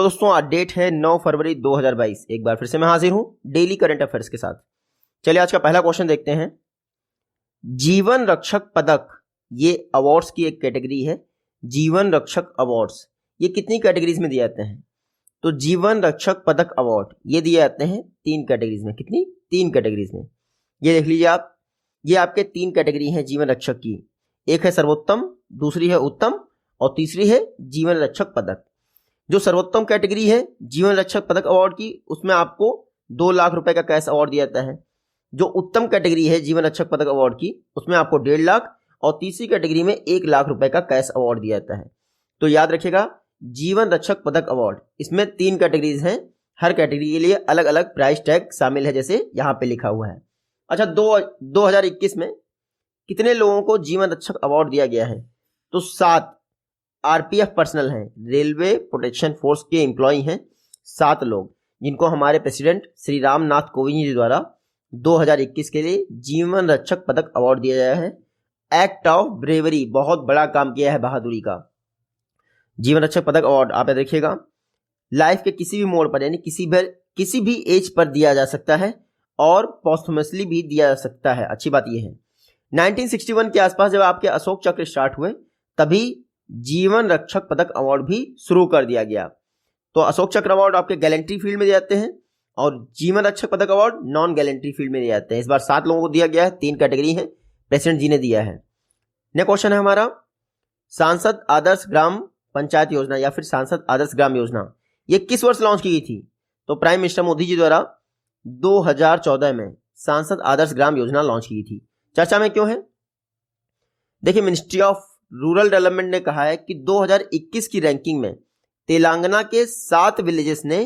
दोस्तों आज डेट है 9 फरवरी 2022। एक बार फिर से मैं हाजिर हूं डेली करंट अफेयर्स के साथ। चलिए आज का पहला क्वेश्चन देखते हैं। जीवन रक्षक पदक, ये अवार्ड्स की एक कैटेगरी है। जीवन रक्षक अवार्ड्स ये कितनी कैटेगरीज में दिए जाते हैं? तो जीवन रक्षक पदक अवार्ड ये दिए जाते हैं 3 कैटेगरीज में। कितनी? 3 कैटेगरीज में। ये देख लीजिए आप, ये आपके 3 कैटेगरी हैं जीवन रक्षक की। एक है सर्वोत्तम, दूसरी है उत्तम और तीसरी है जीवन रक्षक पदक। जो सर्वोत्तम कैटेगरी है जीवन रक्षक पदक अवार्ड की, उसमें आपको 2 लाख रुपए का कैश अवार्ड दिया जाता है। जो उत्तम कैटेगरी है जीवन रक्षक पदक अवार्ड की, उसमें आपको 1.5 लाख और तीसरी कैटेगरी में 1 लाख रुपए का कैश अवार्ड दिया जाता है। तो याद रखिएगा, जीवन रक्षक पदक अवार्ड, इसमें 3 कैटेगरीज हैं। हर कैटेगरी के लिए अलग अलग प्राइस टैग शामिल है, जैसे यहाँ पे लिखा हुआ है। अच्छा, 2021 में कितने लोगों को जीवन रक्षक अवार्ड दिया गया है? तो 7 आरपीएफ पर्सनल हैं, रेलवे प्रोटेक्शन फोर्स के एम्प्लॉय हैं 7 लोग, जिनको हमारे प्रेसिडेंट श्री रामनाथ कोविंद जी द्वारा 2021 के लिए जीवन रक्षक पदक अवार्ड दिया गया है। एक्ट ऑफ ब्रेवरी, बहुत बड़ा काम किया है बहादुरी का। जीवन रक्षक पदक अवार्ड आप देखिएगा, लाइफ के किसी भी मोड़ पर यानी किसी भी एज पर दिया जा सकता है और पोस्टमसली भी दिया जा सकता है। अच्छी बात यह है 1961 के आसपास जब आपके अशोक चक्र स्टार्ट हुए, तभी जीवन रक्षक पदक अवार्ड भी शुरू कर दिया गया। तो अशोक चक्र अवार्ड आपके गैलेंट्री फील्ड में दिए जाते हैं और जीवन रक्षक पदक अवार्ड नॉन गैलेंट्री फील्ड में दिए जाते हैं। इस बार 7 लोगों को दिया गया है, 3 कैटेगरी है, प्रेसिडेंट जी ने दिया है। नेक्स्ट क्वेश्चन है हमारा, सांसद आदर्श ग्राम पंचायत योजना या फिर सांसद आदर्श ग्राम योजना, ये किस वर्ष लॉन्च की गई थी? तो प्राइम मिनिस्टर मोदी जी द्वारा 2014 में सांसद आदर्श ग्राम योजना लॉन्च की थी। चर्चा में क्यों है? देखिए, मिनिस्ट्री ऑफ रूरल डेवलपमेंट ने कहा है कि 2021 की रैंकिंग में तेलंगाना के 7 विलेजेस ने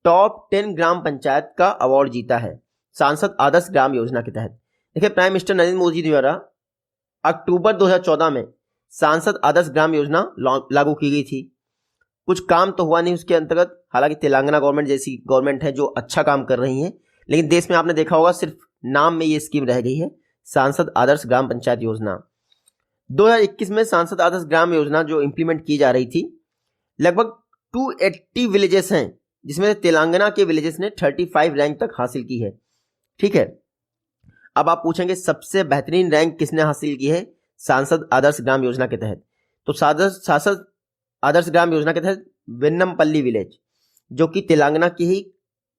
टॉप 10 ग्राम पंचायत का अवार्ड जीता है सांसद आदर्श ग्राम योजना के तहत। देखिए, प्राइम मिनिस्टर नरेंद्र मोदी जी द्वारा अक्टूबर 2014 में सांसद आदर्श ग्राम योजना लागू की गई थी। कुछ काम तो हुआ नहीं उसके अंतर्गत, हालांकि तेलंगाना गवर्नमेंट जैसी गवर्नमेंट है जो अच्छा काम कर रही है, लेकिन देश में आपने देखा होगा सिर्फ नाम में ये स्कीम रह गई है, सांसद आदर्श ग्राम पंचायत योजना। 2021 में सांसद आदर्श ग्राम योजना जो इंप्लीमेंट की जा रही थी, लगभग 280 विलेजेस हैं, जिसमें तेलंगाना के विलेजेस ने 35 रैंक तक हासिल की है। ठीक है, अब आप पूछेंगे सबसे बेहतरीन रैंक किसने हासिल की है सांसद आदर्श ग्राम योजना के तहत? तो सांसद आदर्श ग्राम योजना के तहत वेन्नमपल्ली विलेज, जो कि तेलंगाना की ही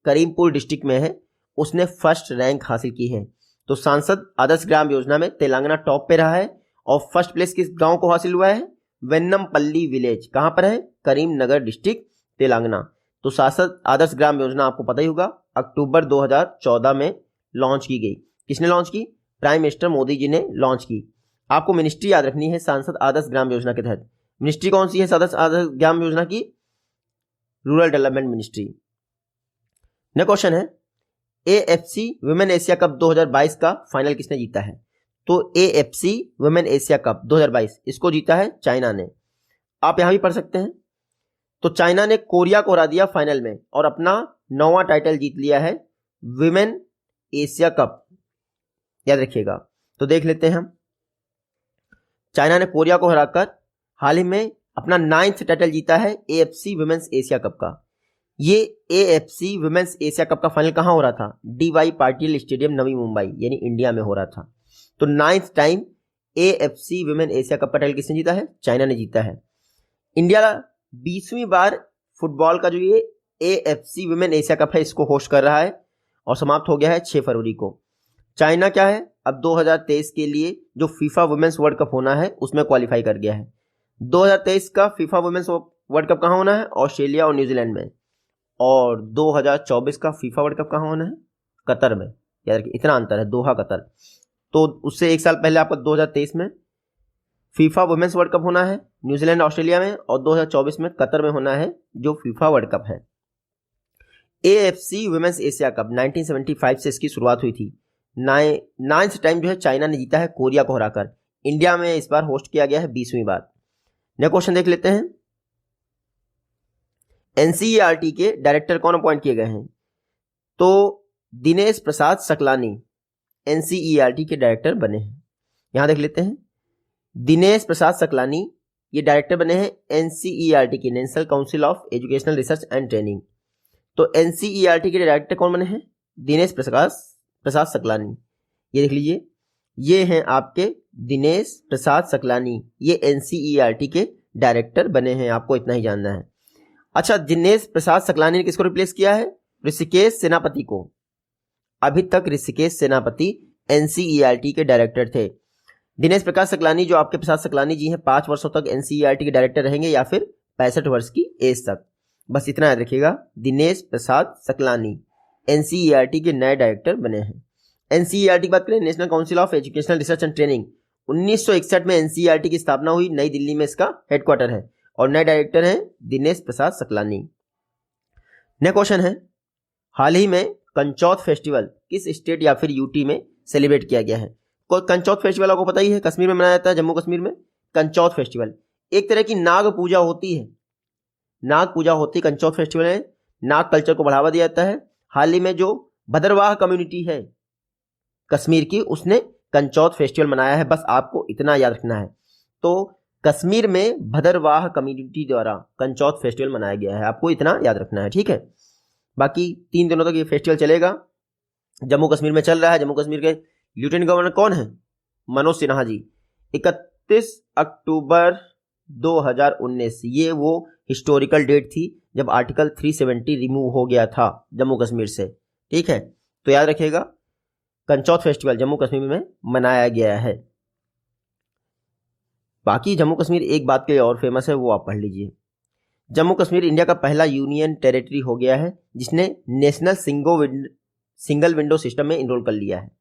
करीमपुर डिस्ट्रिक्ट में है, उसने फर्स्ट रैंक हासिल की है। तो सांसद आदर्श ग्राम योजना में तेलंगाना टॉप पे रहा है और फर्स्ट प्लेस किस गांव को हासिल हुआ है? वेन्नमपल्ली विलेज। कहां पर है? करीमनगर डिस्ट्रिक्ट, तेलंगाना। तो सांसद आदर्श ग्राम योजना आपको पता ही होगा, अक्टूबर 2014 में लॉन्च की गई। किसने लॉन्च की? प्राइम मिनिस्टर मोदी जी ने लॉन्च की। आपको मिनिस्ट्री याद रखनी है सांसद आदर्श ग्राम योजना के तहत। मिनिस्ट्री कौन सी है सांसद आदर्श ग्राम योजना की? Rural development ministry. Next question है, एएफसी वुमेन एशिया कप 2022 का फाइनल किसने जीता है? तो एएफसी वुमेन एशिया कप 2022 इसको जीता है चाइना ने। आप यहां भी पढ़ सकते हैं। तो चाइना ने कोरिया को हरा दिया फाइनल में और अपना 9वां टाइटल जीत लिया है वुमेन एशिया कप, याद रखिएगा। तो देख लेते हैं हम, चाइना ने कोरिया को हराकर हाल ही में अपना 9th टाइटल जीता है एएफसी वुमेन्स एशिया कप का। ये एएफसी वुमेन्स एशिया कप का फाइनल कहां हो रहा था? डीवाई पाटिल स्टेडियम, नवी मुंबई, यानी इंडिया में हो रहा था। तो 9th time AFC women Asia cup का टाइटल किसने जीता है? चाइना ने जीता है। इंडिया 20वीं बार फुटबॉल का जो ये एएफसी वुमेन एशिया कप है इसको होस्ट कर रहा है और समाप्त हो गया है 6 फरवरी को। चाइना क्या है, अब 2023 के लिए जो फीफा वुमेन्स वर्ल्ड कप होना है उसमें क्वालिफाई कर गया है। 2023 का फीफा वुमेन्स वर्ल्ड कप कहाँ होना है? ऑस्ट्रेलिया और न्यूजीलैंड में। और 2024 का फीफा वर्ल्ड कप कहाँ होना है? कतर में। याद रखिए, इतना अंतर है, दोहा कतर। तो उससे 1 साल पहले आपको 2023 में फीफा वुमेन्स वर्ल्ड कप होना है न्यूजीलैंड ऑस्ट्रेलिया में, और 2024 में कतर में होना है जो फीफा वर्ल्ड कप है। एएफसी वुमेन्स एशिया कप 1975 से इसकी शुरुआत हुई थी। 9th टाइम जो है चाइना ने जीता है कोरिया को हराकर। इंडिया में इस बार होस्ट किया गया है 20वीं बार। नेक्स्ट क्वेश्चन देख लेते हैं, एनसीईआरटी के डायरेक्टर कौन अपॉइंट किए गए हैं? तो दिनेश प्रसाद सकलानी एनसीईआरटी के डायरेक्टर बने हैं। यहां देख लेते हैं, दिनेश प्रसाद सकलानी ये डायरेक्टर बने हैं एनसीईआरटी के, national council of educational research and training. तो एनसीईआरटी के डायरेक्टर कौन बने हैं? दिनेश प्रसाद सकलानी। ये देख लीजिए, ये हैं आपके दिनेश प्रसाद सकलानी, ये एनसीईआरटी के डायरेक्टर बने हैं, आपको इतना ही जानना है। अच्छा, दिनेश प्रसाद सकलानी ने किसको रिप्लेस किया है? ऋषिकेश सेनापति को। अभी तक ऋषिकेश सेनापति एनसीईआरटी के डायरेक्टर थे। दिनेश प्रकाश सकलानी जो आपके प्रसाद सकलानी जी हैं 5 वर्षों तक एनसीईआरटी के डायरेक्टर रहेंगे या फिर 65 वर्ष की एज तक। बस इतना याद रखिएगा, दिनेश प्रसाद सकलानी एनसीईआरटी के नए डायरेक्टर बने हैं। एनसीईआरटी की बात करें, national council of educational research and training, 1961 में एनसीईआरटी की स्थापना हुई, नई दिल्ली में इसका हेडक्वार्टर है और नए डायरेक्टर हैं दिनेश प्रसाद सकलानी। नेक्स्ट क्वेश्चन है, हाल ही में कंचौथ फेस्टिवल किस स्टेट या फिर यूटी में सेलिब्रेट किया गया है? कंचौथ फेस्टिवल आपको पता ही है, कश्मीर में मनाया जाता है, जम्मू कश्मीर में। कंचौथ फेस्टिवल एक तरह की नाग पूजा होती है, नाग पूजा होती है कंचौथ फेस्टिवल में, नाग कल्चर को बढ़ावा दिया जाता है। हाल ही में जो भद्रवाह कम्युनिटी है कश्मीर की, उसने कंचौथ फेस्टिवल मनाया है, बस आपको इतना याद रखना है। तो कश्मीर में भद्रवाह कम्युनिटी द्वारा कंचौथ फेस्टिवल मनाया गया है, आपको इतना याद रखना है, ठीक है। बाकी 3 दिनों तक ये फेस्टिवल चलेगा, जम्मू कश्मीर में चल रहा है। जम्मू कश्मीर के लेफ्टिनेंट गवर्नर कौन है? मनोज सिन्हा जी। 31 अक्टूबर 2019 ये वो हिस्टोरिकल डेट थी जब आर्टिकल 370 रिमूव हो गया था जम्मू कश्मीर से, ठीक है। तो याद रखिएगा, कंचौथ फेस्टिवल जम्मू कश्मीर में मनाया गया है। बाकी जम्मू कश्मीर एक बात के लिए और फेमस है, वो आप पढ़ लीजिए। जम्मू कश्मीर इंडिया का पहला यूनियन टेरिटरी हो गया है जिसने नेशनल सिंगल विंडो सिस्टम में इनरोल कर लिया है।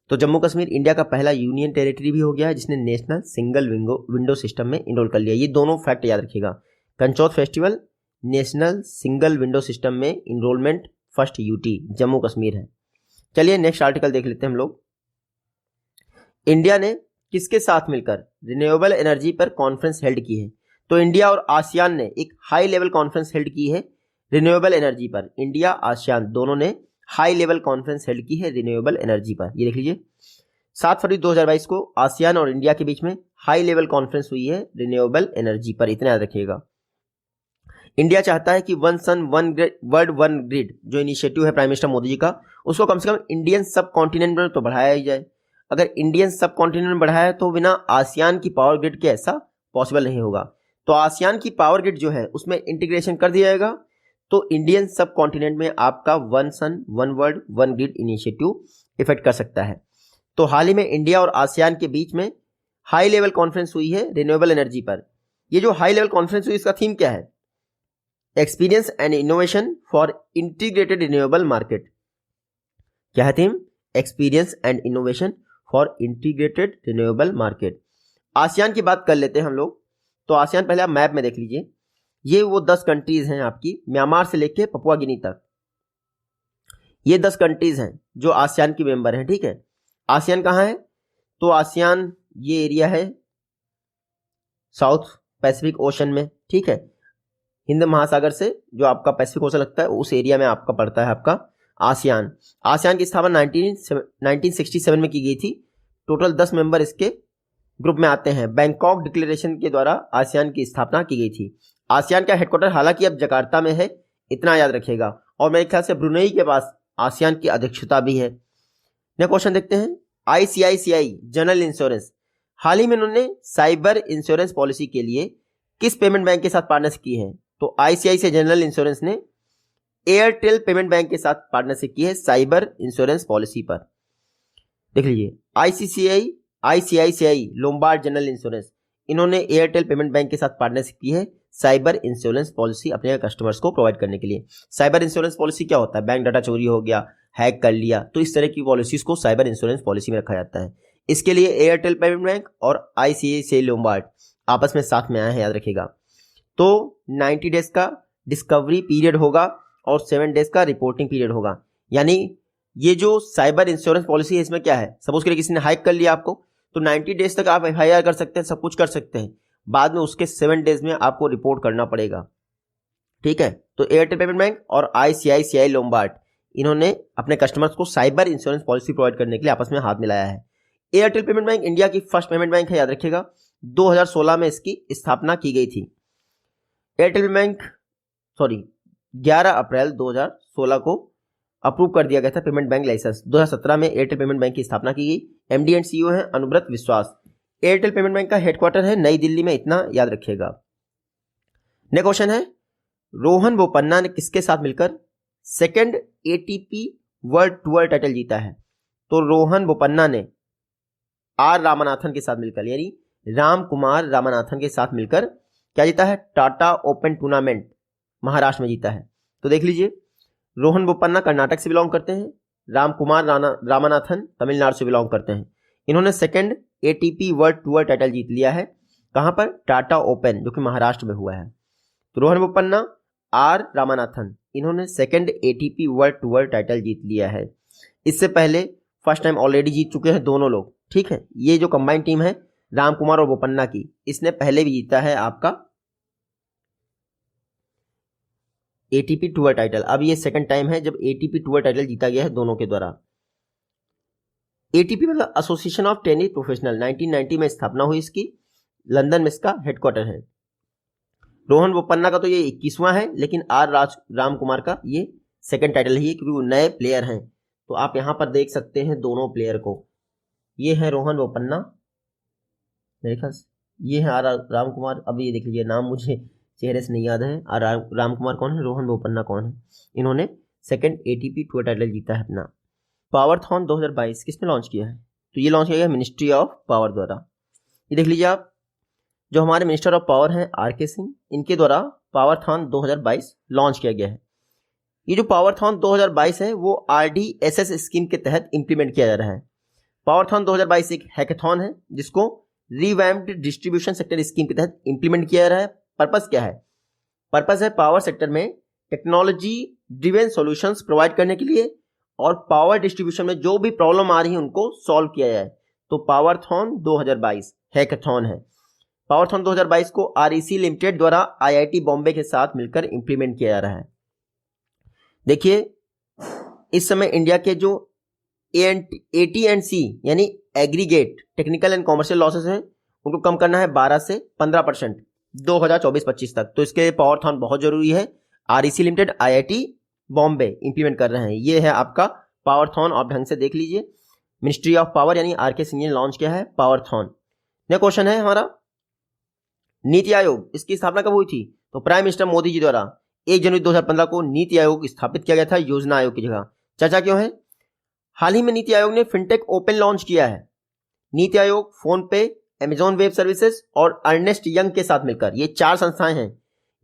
तो जम्मू कश्मीर इंडिया का पहला यूनियन टेरिटरी भी हो गया है जिसने नेशनल सिंगल विंडो सिस्टम में इनरोल कर लिया। ये दोनों फैक्ट याद रखिएगा, कंचौथ festival, national single window system में enrolment, first UT Jammu Kashmir है। चलिए नेक्स्ट आर्टिकल देख लेते हैं हम लोग। इंडिया ने किसके साथ मिलकर रिन्यूएबल एनर्जी पर कॉन्फ्रेंस हेल्ड की है? तो इंडिया और आसियान ने एक हाई लेवल कॉन्फ्रेंस हेल्ड की है रिन्यूएबल एनर्जी पर। इंडिया आसियान दोनों ने हाई लेवल कॉन्फ्रेंस हेल्ड की है रिन्यूएबल एनर्जी पर। ये देख लीजिए, 7 फरवरी 2022 को आसियान और इंडिया के बीच में हाई लेवल कॉन्फ्रेंस हुई है रिन्यूएबल एनर्जी पर, इतना याद रखिएगा। इंडिया चाहता है कि one sun one world one grid जो इनिशिएटिव है प्राइम मिनिस्टर मोदी जी का, उसको कम से कम इंडियन सब कॉन्टिनेंट में तो बढ़ाया ही जाए। अगर इंडियन सब कॉन्टिनेंट में बढ़ाया तो बिना आसियान की पावर ग्रिड के ऐसा पॉसिबल नहीं होगा। तो आसियान की पावर ग्रिड जो है उसमें इंटीग्रेशन कर दिया जाएगा, तो इंडियन सब कॉन्टिनेंट में आपका one sun one world one grid initiative effect कर सकता है। तो हाल ही में इंडिया और आसियान के बीच में हाई लेवल कॉन्फ्रेंस हुई है रिन्यूएबल एनर्जी पर। ये जो हाई लेवल कॉन्फ्रेंस हुई इसका थीम क्या है? Experience and innovation for integrated renewable market. क्या है theme? Experience and innovation for integrated renewable market. ASEAN की बात कर लेते हैं हम लोग। तो आसियान पहले आप मैप में देख लीजिए, ये वो 10 कंट्रीज हैं आपकी, म्यांमार से लेके पपुआ गिनी तक, ये 10 कंट्रीज हैं जो आसियान की मेंबर हैं, ठीक है। आसियान कहाँ है? तो आसियान ये एरिया है साउथ पैसिफिक ओशन में, ठीक है। हिंद महासागर से जो आपका पैसिफिक ओशन लगता है उस एरिया में आपका पड़ता है आपका आसियान। आसियान की स्थापना 1967 में की गई थी। टोटल 10 मेंबर इसके ग्रुप में आते हैं। बैंकॉक डिक्लेरेशन के द्वारा आसियान की स्थापना की गई थी। आसियान का हेडक्वार्टर हालांकि अब जकार्ता में है, इतना याद रखिएगा। और मेरे ख्याल से ब्रुनेई के पास आसियान की अध्यक्षता भी है। नेक्स्ट क्वेश्चन देखते हैं। ICICI जनरल इंश्योरेंस, हाल ही में उन्होंने साइबर इंश्योरेंस पॉलिसी के लिए किस पेमेंट बैंक के साथ पार्टनरशिप की है? तो ICICI जनरल इंश्योरेंस ने एयरटेल पेमेंट बैंक के साथ पार्टनरशिप की है साइबर इंश्योरेंस पॉलिसी पर। देख लीजिए, ICICI लोम्बार्ड जनरल इंश्योरेंस, इन्होंने एयरटेल पेमेंट बैंक के साथ पार्टनरशिप की है साइबर इंश्योरेंस पॉलिसी अपने कस्टमर्स को प्रोवाइड करने के लिए। साइबर इंश्योरेंस पॉलिसी क्या होता है? बैंक डाटा चोरी हो गया, हैक कर लिया, तो इस तरह की पॉलिसीज को साइबर इंश्योरेंस पॉलिसी में रखा जाता है। इसके लिए एयरटेल पेमेंट बैंक और ICICI लोम्बार्ड आपस में साथ में आए हैं, याद रखिएगा। तो 90 डेज का डिस्कवरी पीरियड होगा और 7 डेज का रिपोर्टिंग पीरियड होगा। यानी ये जो साइबर इंश्योरेंस पॉलिसी है इसमें क्या है, सपोज करिए किसी ने हैक कर लिया आपको, तो 90 डेज तक आप FIR कर सकते हैं, सब कुछ कर सकते हैं। बाद में उसके 7 डेज में आपको रिपोर्ट करना पड़ेगा, ठीक है। तो एयरटेल पेमेंट बैंक और ICICI लोम्बार्ड इन्होंने अपने कस्टमर्स को साइबर इंश्योरेंस पॉलिसी प्रोवाइड करने के लिए आपस में हाथ मिलाया है। एयरटेल पेमेंट बैंक इंडिया की फर्स्ट पेमेंट बैंक है, याद रखिएगा। 2016 में इसकी स्थापना की गई थी। एयरटेल बैंक 11 अप्रैल 2016 को अप्रूव कर दिया गया था पेमेंट बैंक लाइसेंस। 2017 में एयरटेल पेमेंट बैंक की स्थापना की गई। एमडी एंड सीईओ हैं अनुव्रत विश्वास। एयरटेल पेमेंट बैंक का हेडक्वार्टर है नई दिल्ली में, इतना याद रखिएगा। नेक्स्ट क्वेश्चन है, रोहन बोपन्ना ने किसके साथ मिलकर second ATP world tour title जीता है? तो रोहन बोपन्ना ने आर रामनाथन के साथ मिलकर, यानी राम कुमार रामनाथन के साथ मिलकर क्या जीता है? टाटा ओपन टूर्नामेंट महाराष्ट्र में जीता है। तो देख लीजिए, रोहन बोपन्ना कर्नाटक से बिलोंग करते हैं, राम कुमार रामनाथन तमिलनाडु से बिलोंग करते हैं। इन्होंने second ATP world tour title जीत लिया है। कहां पर? टाटा ओपन, जो कि महाराष्ट्र में हुआ है। तो रोहन बोपन्ना, आर रामनाथन, इन्होंने second ATP world tour title जीत लिया है। इससे पहले फर्स्ट टाइम ऑलरेडी जीत चुके हैं दोनों लोग, ठीक है। ये जो कंबाइंड टीम है राम कुमार और बोपन्ना की, इसने पहले भी जीता है आपका एटीपी टूर टाइटल। अब ये सेकंड टाइम है जब एटीपी टूर टाइटल जीता गया है दोनों के द्वारा। एटीपी मतलब एसोसिएशन ऑफ टेनिस प्रोफेशनल, 1990 में स्थापना हुई इसकी, लंदन में इसका हेडक्वार्टर है। रोहन बोपन्ना का तो ये 21वां है, लेकिन आर राम कुमार का ये सेकंड टाइटल ही है, क्योंकि वो नए प्लेयर हैं। तो आप यहां पर देख सकते हैं दोनों प्लेयर को, ये है रोहन बोपन्ना, मेरे ख्याल ये है आर राम कुमार। अब ये देख लीजिए, नाम मुझे चेहरे से नहीं याद है। आर राम कुमार कौन है, रोहन बोपन्ना कौन है। इन्होंने सेकंड एटीपी टूर टाइटल जीता है अपना। पावरथॉन 2022 किसने लॉन्च किया है? तो ये लॉन्च किया गया मिनिस्ट्री ऑफ पावर द्वारा। ये देख लीजिए आप, जो हमारे मिनिस्टर ऑफ पावर हैं आरके सिंह, इनके द्वारा पावरथॉन 2022 लॉन्च किया गया है। ये जो पावरथॉन 2022 है वो आरडीएसएस स्कीम के तहत इंप्लीमेंट किया जा रहा है। पावरथॉन 2022 एक हैकाथॉन है जिसको रिवैम्प्ड डिस्ट्रीब्यूशन सेक्टर स्कीम के तहत इंप्लीमेंट किया जा रहा है। पर्पस क्या है? पर्पस है पावर सेक्टर में टेक्नोलॉजी ड्रिवन सॉल्यूशंस प्रोवाइड करने के लिए, और पावर डिस्ट्रीब्यूशन में जो भी प्रॉब्लम आ रही है उनको सॉल्व किया जाए। तो पावरथॉन 2022 हैकाथॉन है। पावरथॉन 2022 को आरईसी लिमिटेड द्वारा आईआईटी बॉम्बे के साथ मिलकर इंप्लीमेंट किया जा रहा है। देखिए, इस समय इंडिया के जो AT&C यानी aggregate technical and commercial losses हैं उनको कम करना है 12 से 15% 2024-25 तक। तो इसके लिए पावरथॉन बहुत जरूरी है। REC limited IIT Bombay implement कर रहे हैं। ये है आपका पावरथॉन, आप ढंग से देख लीजिए। मिनिस्ट्री ऑफ पावर यानी आरके सिंह ने लॉन्च किया है पावरथॉन। नेक्स्ट क्वेश्चन है हमारा, नीति आयोग, इसकी स्थापना कब हुई थी? तो प्राइम मिनिस्टर मोदी जी द्वारा 1 जनवरी 2015 को नीति आयोग स्थापित किया गया था योजना आयोग की जगह। चर्चा क्यों है? हाल ही में नीति आयोग ने फिनटेक ओपन लॉन्च किया है। नीति Aayog, PhonePe, Amazon web services और अर्नेस्ट यंग के साथ मिलकर, ये 4 संस्थाएं हैं,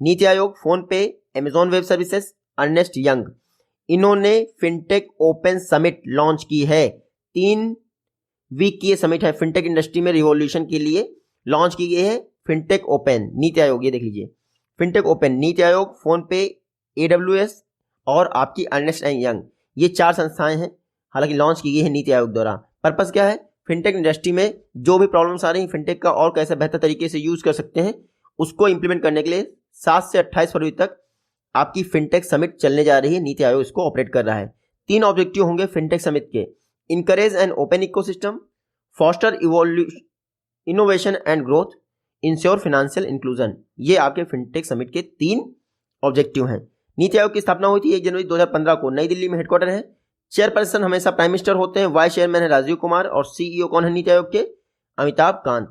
नीति Aayog, PhonePe, Amazon web services, Ernst Young, इन्होंने फिनटेक ओपन समिट लॉन्च की है। 3 वीक की ये समिट है, फिनटेक इंडस्ट्री में रिवॉल्यूशन के लिए लॉन्च की गई है फिनटेक ओपन। नीति आयोग, ये देख लीजिए, फिनटेक ओपन, नीति आयोग, फोन पे, AWS और आपकी अर्नेस्ट एंड यंग, ये 4 संस्थाएं हैं, हालांकि लॉन्च की गई है नीति आयोग द्वारा। पर्पस क्या है? फिनटेक इंडस्ट्री में जो भी प्रॉब्लम्स आ रही हैं, फिनटेक का और कैसे बेहतर तरीके से यूज कर सकते हैं, उसको इंप्लीमेंट करने के लिए 7 से 28 फरवरी तक आपकी फिनटेक समिट चलने जा रही है। नीति आयोग इसको ऑपरेट कर रहा है। 3 ऑब्जेक्टिव होंगे फिनटेक समिट के, encourage an open ecosystem, foster innovation and growth, ensure financial inclusion. ये आपके फिनटेक समिट के 3 ऑब्जेक्टिव हैं। नीति आयोग की स्थापना हुई थी 1 जनवरी 2015 को, नई दिल्ली में हेडक्वार्टर है। चेयरपर्सन हमेशा प्राइम मिनिस्टर होते हैं, वाइस चेयरमैन है राजीव कुमार, और सीईओ कौन है नीति आयोग के? अमिताभ कांत।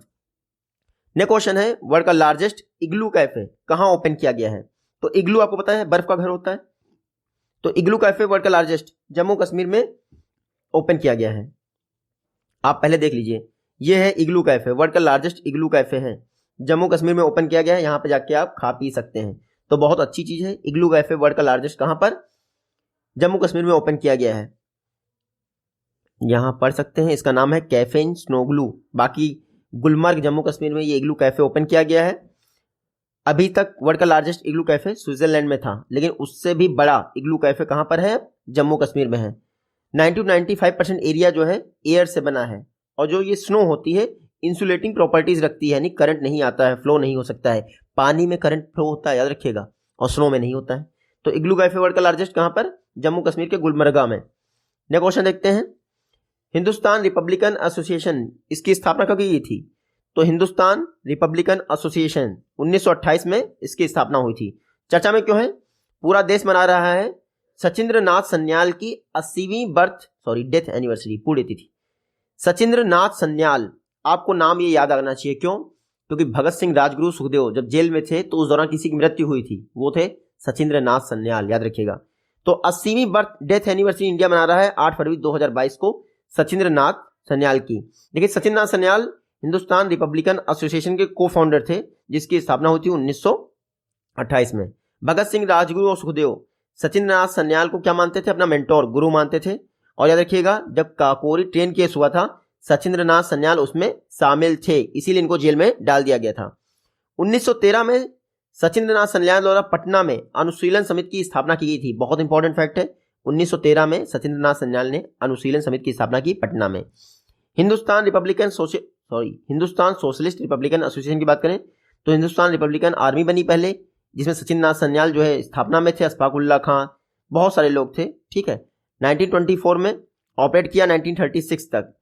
नेक्स्ट क्वेश्चन है, वर्ल्ड का लार्जेस्ट इग्लू कैफे कहां ओपन किया गया है? तो इग्लू आपको पता है बर्फ का घर होता है, तो इग्लू कैफे वर्ल्ड का लार्जेस्ट जम्मू कश्मीर में ओपन किया गया है। आप पहले देख लीजिए, ये है इग्लू कैफे, वर्ल्ड का लार्जेस्ट इग्लू कैफे है, जम्मू कश्मीर में ओपन किया गया है। यहाँ पे जाके आप खा पी सकते हैं, तो बहुत अच्छी चीज है। इग्लू कैफे वर्ल्ड का लार्जेस्ट कहां पर? जम्मू कश्मीर में ओपन किया गया है। यहां पढ़ सकते हैं, इसका नाम है कैफे इन स्नोग्लू। बाकी गुलमर्ग जम्मू कश्मीर में ये इग्लू कैफे ओपन किया गया है। अभी तक वर्ल्ड का लार्जेस्ट इग्लू कैफे स्विट्जरलैंड में था, लेकिन उससे भी बड़ा इग्लू कैफे कहां पर है? जम्मू कश्मीर में है। 90-95% एरिया जो है एयर से बना है, और जो ये स्नो होती है इंसुलेटिंग प्रॉपर्टीज रखती है, यानी करंट नहीं आता है, फ्लो नहीं हो सकता है। पानी में करंट फ्लो होता है, याद रखिएगा, और स्नो में नहीं होता है। तो इग्लू कैफे वर्ल्ड का लार्जेस्ट कहां पर? जम्मू कश्मीर के गुलमर्गा में। नेक्स्ट क्वेश्चन देखते हैं, हिंदुस्तान रिपब्लिकन एसोसिएशन, इसकी स्थापना कब की गई थी? तो हिंदुस्तान रिपब्लिकन एसोसिएशन 1928 में इसकी स्थापना हुई थी। चर्चा में क्यों है? पूरा देश मना रहा है सचिंद्र नाथ सन्याल की 80वीं डेथ एनिवर्सरी, पूरी तिथि। सचिंद्र नाथ सन्याल, आपको नाम ये याद रखना चाहिए। क्यों? क्योंकि भगत सिंह, राजगुरु, सुखदेव जब जेल में थे तो उस दौरान किसी की मृत्यु हुई थी, वो थे सचिंद्र नाथ सन्याल, याद रखिएगा। तो 80वीं डेथ एनिवर्सरी इंडिया मना रहा है 8 फरवरी 2022 को सचिंद्र नाथ सन्याल की। देखिए, सचिंद्र नाथ सन्याल हिंदुस्तान रिपब्लिकन एसोसिएशन के को फाउंडर थे, जिसकी स्थापना हुई थी 1928 में। भगत सिंह, राजगुरु और सुखदेव सचिंद्र नाथ सन्याल को क्या मानते थे? अपना मेंटोर, गुरु मानते थे। और याद रखिएगा, जब काकोरी ट्रेन केस हुआ था, सचिंद्र नाथ सन्याल उसमें शामिल थे, इसीलिए इनको जेल में डाल दिया गया था। 1913 में सचिंद्र नाथ सन्याल द्वारा पटना में अनुशीलन समिति की स्थापना की गई थी। बहुत इंपॉर्टेंट फैक्ट है, 1913 में सचिंद्र नाथ सन्याल ने अनुशीलन समिति की स्थापना की पटना में। हिंदुस्तान सोशलिस्ट रिपब्लिकन एसोसिएशन की बात करें तो हिंदुस्तान रिपब्लिकन आर्मी बनी पहले, जिसमें सचिंद्र नाथ सन्याल जो है स्थापना में थे, अशफाक उल्लाह खां, बहुत सारे लोग थे, ठीक है। 1924 में ऑपरेट किया 1936 तक।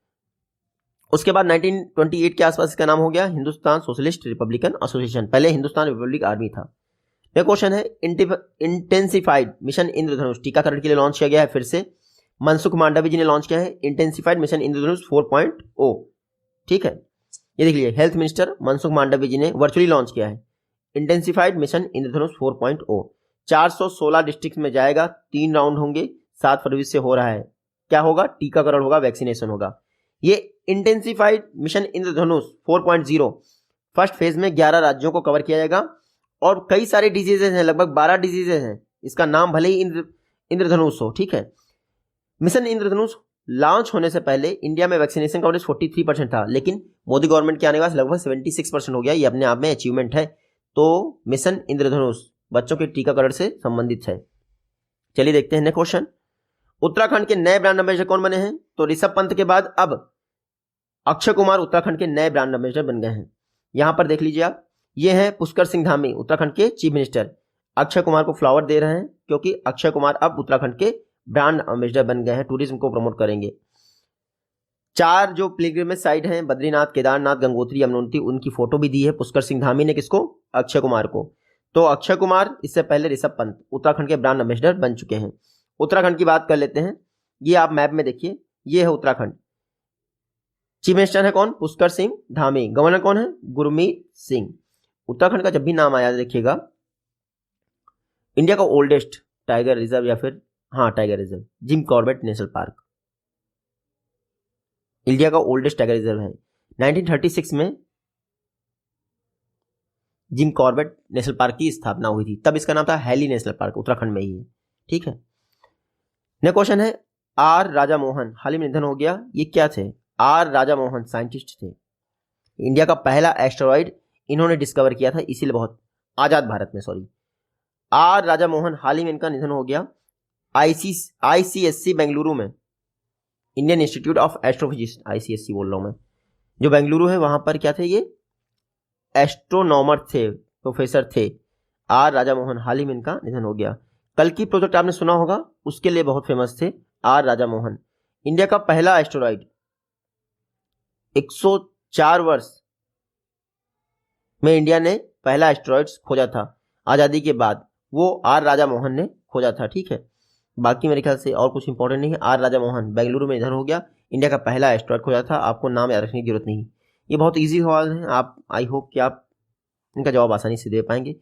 उसके बाद 1928 के आसपास इसका नाम हो गया हिंदुस्तान सोशलिस्ट रिपब्लिकन एसोसिएशन, पहले हिंदुस्तान रिपब्लिक आर्मी था। यह क्वेश्चन है, इंटेंसिफाइड मिशन इंद्रधनुष टीकाकरण के लिए लॉन्च किया गया है, फिर से मनसुख मांडवी जी ने लॉन्च किया है इंटेंसिफाइड मिशन इंद्रधनुष 4.0, ठीक है। ये देख लीजिए, हेल्थ मिनिस्टर मनसुख मांडवी जी ने वर्चुअली लॉन्च किया है इंटेंसिफाइड मिशन इंद्रधनुष 4.0। 416 डिस्ट्रिक्ट में जाएगा, 3 राउंड होंगे, 7 फरवरी से हो रहा है। क्या होगा? टीकाकरण होगा, वैक्सीनेशन होगा। ये इंटेंसिफाइड मिशन इंद्रधनुष 4.0 फर्स्ट फेज में 11 राज्यों को कवर किया जाएगा और कई सारे डिजीजेज हैं, लगभग 12 डिजीजेज हैं। इसका नाम भले ही इंद्रधनुष हो, ठीक है। मिशन इंद्रधनुष लॉन्च होने से पहले इंडिया में वैक्सीनेशन कवरेज 43% था, लेकिन मोदी गवर्नमेंट के आने के बाद लगभग 76% हो गया। ये अपने आप में अचीवमेंट है। तो मिशन इंद्रधनुष बच्चों के टीकाकरण से संबंधित है। चलिए देखते हैं नेक्स्ट क्वेश्चन। उत्तराखंड के नए ब्रांड एम्बेसडर कौन बने हैं? तो ऋषभ पंत के बाद अब अक्षय कुमार उत्तराखंड के नए ब्रांड एम्बेसडर बन गए हैं। यहां पर देख लीजिए आप, ये हैं पुष्कर सिंह धामी, उत्तराखंड के चीफ मिनिस्टर। अक्षय कुमार को फ्लावर दे रहे हैं क्योंकि अक्षय कुमार अब उत्तराखंड के ब्रांड एम्बेसडर बन गए हैं, टूरिज्म को प्रमोट करेंगे। 4 जो पिलग्रिमेज साइट हैं, बद्रीनाथ, केदारनाथ, गंगोत्री, यमुनोत्री, उनकी फोटो भी दी है पुष्कर सिंह धामी ने। किसको? अक्षय कुमार को। तो अक्षय कुमार, इससे पहले ऋषभ पंत उत्तराखंड के ब्रांड एम्बेसडर बन चुके हैं। उत्तराखंड की बात कर लेते हैं। ये आप मैप में देखिए, ये है उत्तराखंड। चीफ मिनिस्टर है कौन? पुष्कर सिंह धामी। गवर्नर कौन है? गुरमीत सिंह। उत्तराखंड का जब भी नाम आया देखिएगा, इंडिया का ओल्डेस्ट टाइगर रिजर्व या फिर tiger reserve Jim Corbett national park, India का ओल्डेस्ट टाइगर रिजर्व है। 1936 में जिम कॉर्बेट नेशनल पार्क की स्थापना हुई थी, तब इसका नाम था हैली नेशनल पार्क, उत्तराखंड में ही है, ठीक है। नेक्स्ट क्वेश्चन है, आर राजा मोहन, हाल ही में निधन हो गया। ये क्या थे? आर राजा मोहन साइंटिस्ट थे। इंडिया का पहला एस्टेरॉइड इन्होंने डिस्कवर किया था, इसीलिए बहुत आजाद भारत में, आर राजा मोहन, हाल ही में इनका निधन हो गया। ICSC बेंगलुरु में, Indian institute of astrophysics, ICSC बोल रहा हूं मैं, जो बेंगलुरु है, वहां पर क्या थे? ये एस्ट्रोनॉमर थे, प्रोफेसर थे। आर राजा मोहन, हाल ही में इनका निधन हो गया। कल की प्रोजेक्ट आपने सुना होगा, उसके लिए बहुत फेमस थे आर राजा मोहन। इंडिया का पहला एस्टेरॉइड 104 वर्ष में इंडिया ने पहला एस्टेरॉइड खोजा था आजादी के बाद, वो आर राजा मोहन ने खोजा था, ठीक है। बाकी मेरे ख्याल से और कुछ इंपॉर्टेंट नहीं है। आर राजा मोहन बेंगलुरु में निधन हो गया, इंडिया का पहला एस्टेरॉइड खोजा था। आपको नाम याद रखने की जरूरत नहीं। ये बहुत इजी सवाल है, आप आई होप कि आप इनका जवाब आसानी से दे पाएंगे।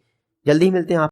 जल्दी ही मिलते हैं आप